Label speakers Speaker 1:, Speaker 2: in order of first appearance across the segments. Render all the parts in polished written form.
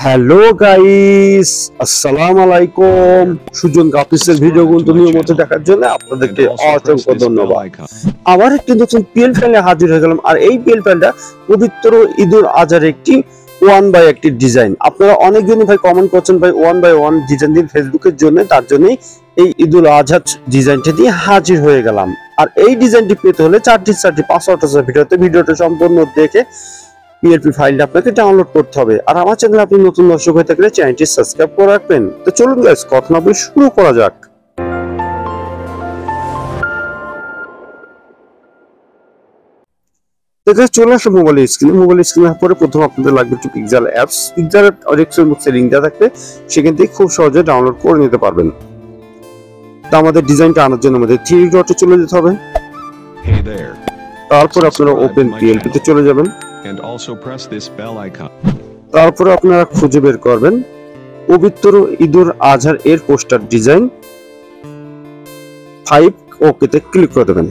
Speaker 1: Hello guys, আসসালামু আলাইকুম। সুজন গ্রাফিক্সের ভিডিও কিন্তু নিয়মিত দেখার জন্য আপনাদেরকে অসংখ্য ধন্যবাদ। আবার একটি নতুন পিএল ফাইলে হাজির হয়ে গেলাম। আর এই পিএল ফাইলটা পবিত্র ঈদুল আজহার একটি 1 বাই একটি ডিজাইন। আপনারা অনেকজনই ভাই কমেন্ট করছেন ভাই 1 বাই 1 ডিজাইন দিন ফেসবুকের জন্য, তার জন্যই এই ঈদুল আজহার ডিজাইনটা দিয়ে হাজির হয়ে গেলাম। আর এই ডিজাইনটি পেতে হলে 4টি পাসওয়ার্ড আছে ভিডিওটা সম্পূর্ণ দেখে পিএলপি ফাইলটা আপনাকে ডাউনলোড করতে হবে। আর আমার চ্যানেলে আপনি নতুন দর্শক হয়ে থাকলে চ্যানেলটি সাবস্ক্রাইব করে রাখবেন। তো চলুন গাইস, কথা না বলে শুরু করা যাক। চলে আসো মোবাইল স্ক্রিনের পরে প্রথম আপনাদের লাগবে একটু পিক্সেল অ্যাপস। পিক্সেলের ডিসক্রিপশন বক্সে লিংক দেওয়া থাকবে, সেখান থেকে খুব সহজে ডাউনলোড করে নিতে পারবেন। তো আমাদের ডিজাইনটা আনার জন্য আমাদের 3 ডটে চলে যেতে হবে। তারপর আপনারা ওপেন পিএলপি তে চলে যাবেন।
Speaker 2: And also press this bell icon.
Speaker 1: তারপরে আপনারা খুঁজে বের করবেন পবিত্র ঈদুল আজহার এর পোস্টার ডিজাইন 5, ওকে তে ক্লিক করে দেবেন।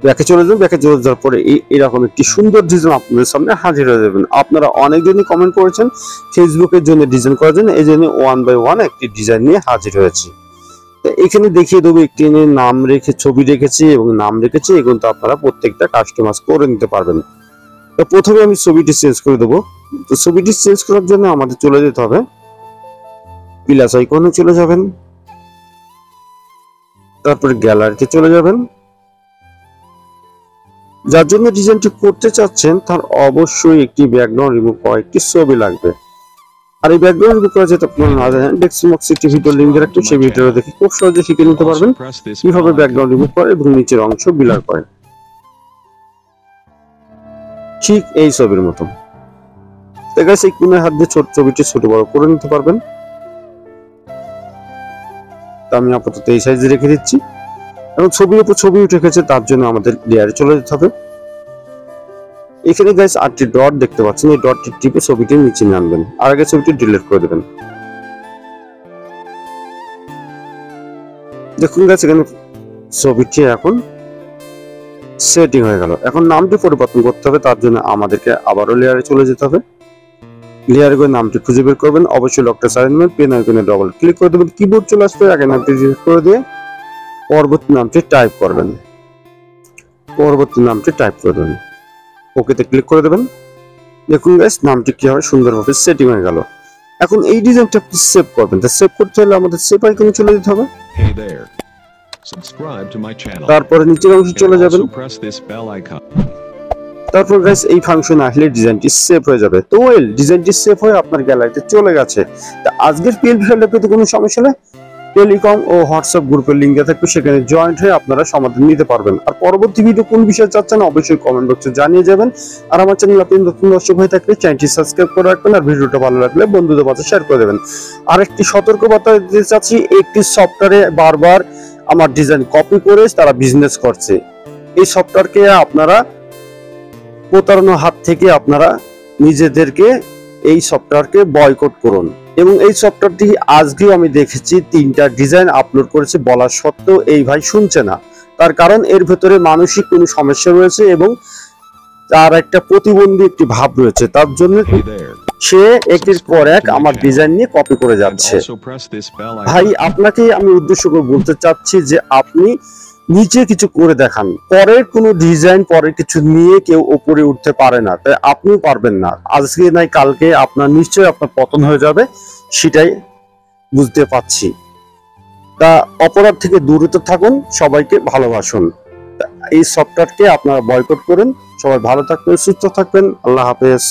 Speaker 1: ব্যাকে চলে যাবেন। ব্যাকে চলে যাওয়ার পরে এরকম একটি সুন্দর ডিজাইন আপনাদের সামনে হাজির হয়ে যাবেন। আপনারা অনেকজনই কমেন্ট করেছেন ফেসবুকের জন্য ডিজাইন করার জন্য, এই জন্য 1 বাই 1 একটি ডিজাইন নিয়ে হাজির হয়েছে। এখানে দেখিয়ে দেবো একটি নাম রেখে ছবি রেখেছি এবং নাম রেখেছি, এগুলো তো আপনারা প্রত্যেকটা কাস্টমাইজ করে নিতে পারবেন। তো প্রথমে আমি ছবিটি চেঞ্জ করে দেবো। তো ছবিটি চেঞ্জ করার জন্য আমাদের চলে যেতে হবে প্লাস আইকনে চলে যাবেন, তারপরে গ্যালারিতে চলে যাবেন। যার জন্য ডিজাইনটি করতে চাচ্ছেন তার অবশ্যই একটি ব্যাকগ্রাউন্ড রিমুভ করা একটি ছবি লাগবে। আর এই ব্যাকগ্রাউন্ড রিমুভ করা যেটা আপনারা না জানেন, ডেসক্রিপশন বক্সে একটি ভিডিও লিংক রাখছি, সেই ভিডিওটা দেখে খুব সহজে শিখে নিতে পারবেন কিভাবে ব্যাকগ্রাউন্ড রিমুভ করে এবং নিচের অংশ ব্লার করে, ঠিক এই ছবির মতো। দেখেন এই কোণের হাত দিয়ে ছবিটি ছোট বড় করে নিতে পারবেন। তা আমি আপাতত এই সাইজে রেখে দিচ্ছি। এবং ছবির উপর ছবি উঠে গেছে, তার জন্য আমাদের লেয়ারে চলে যেতে হবে। এখানে গাইস 8টি ডট দেখতে পাচ্ছেন, এই ডটটি টিপে ছবিটি নিচে নিয়ে আনবেন, আর আগে ছবিটি ডিলিট করে দেবেন। দেখুন গাইস এখানে ছবিটি এখন সেটিং হয়ে গেল। এখন নামটি পরিবর্তন করতে হবে, তার জন্য আমাদেরকে আবারও লেয়ারে চলে যেতে হবে। লেয়ারে গিয়ে নামটি খুঁজে বের করবেন, অবশ্যই লকটা সাইনমেন্ট পেন আইকনে ডবল ক্লিক করে দেবেন। কিবোর্ড চলে আসবে, আগে নামটি ডিলিট করে দিয়ে পরবর্তী নামটি টাইপ করবেন। ওকে তে ক্লিক করে দেবেন। দেখুন গাইস নামটি কি হবে সুন্দরভাবে সেটিং হয়ে গেল। এখন এই ডিজাইনটা আপনি সেভ করবেন। তো সেভ করতে হলে আমাদের সেভ আইকনে চলে যেতে হবে।
Speaker 2: Hey there. Subscribe to my channel.
Speaker 1: তারপরে নিচের অংশে চলে যাবেন।
Speaker 2: Also press this bell icon.
Speaker 1: তারপর গাইস এই ফাংশন আসলে ডিজাইনটি সেভ হয়ে যাবে। তো ডিজাইনটি সেভ হয়ে আপনার গ্যালারিতে চলে গেছে। তো আজকের পিএলপি ফাইলটা পেতে কোনো সমস্যা নেই, টেলিকম ও হোয়াটসঅ্যাপ গ্রুপের লিংক দেওয়া থাকবে, সেখানে জয়েন্ট হয়ে আপনারা সমাধান নিতে পারবেন। আর পরবর্তী ভিডিও কোন বিষয়ে চাচ্ছেন অবশ্যই কমেন্ট বক্সে জানিয়ে যাবেন। আর আমার চ্যানেল আপনি নতুন দর্শক হয়ে থাকলে চ্যানেলটি সাবস্ক্রাইব করে রাখবেন, আর ভিডিওটা ভালো লাগলে বন্ধুদের মাঝে শেয়ার করে দেবেন। আর একটি সতর্কবার্তা দিতে চাচ্ছি, একটি সফটওয়্যারে বারবার আমার ডিজাইন কপি করে তারা বিজনেস করছে। এই সফটওয়্যারকে আপনারা প্রতারণার হাত থেকে আপনারা নিজেদেরকে এই সফটওয়্যারকে বয়কট করুন। এবং এই সফটওয়্যারটি আজকেও আমি দেখেছি 3টা ডিজাইন আপলোড করেছে, বলা সত্ত্বেও এই ভাই শুনছে না। তার কারণ এর ভেতরে মানসিক কোনো সমস্যা রয়েছে এবং তার একটা প্রতিবন্ধী একটি ভাব রয়েছে, তার জন্য সে একের পর এক আমার ডিজাইন নিয়ে কপি করে যাচ্ছে। ভাই আপনাকে আমি উদ্দেশ্য করে বলতে চাচ্ছি যে আপনি নিচে কিছু করে দেখান, পরের কোনো ডিজাইন পরের কিছু নিয়ে কেউ উপরে উঠতে পারে না, তাই আপনিও পারবেন না। আজকে নাই কালকে আপনার নিশ্চয়ই আপনার পতন হয়ে যাবে, সেটাই বুঝতে পাচ্ছি। তা অপরাধ থেকে দূরত থাকুন, সবাইকে ভালোবাসুন। এই সফটওয়্যারকে আপনারা বয়কট করুন। সবাই ভালো থাকবেন, সুস্থ থাকবেন। আল্লাহ হাফেজ।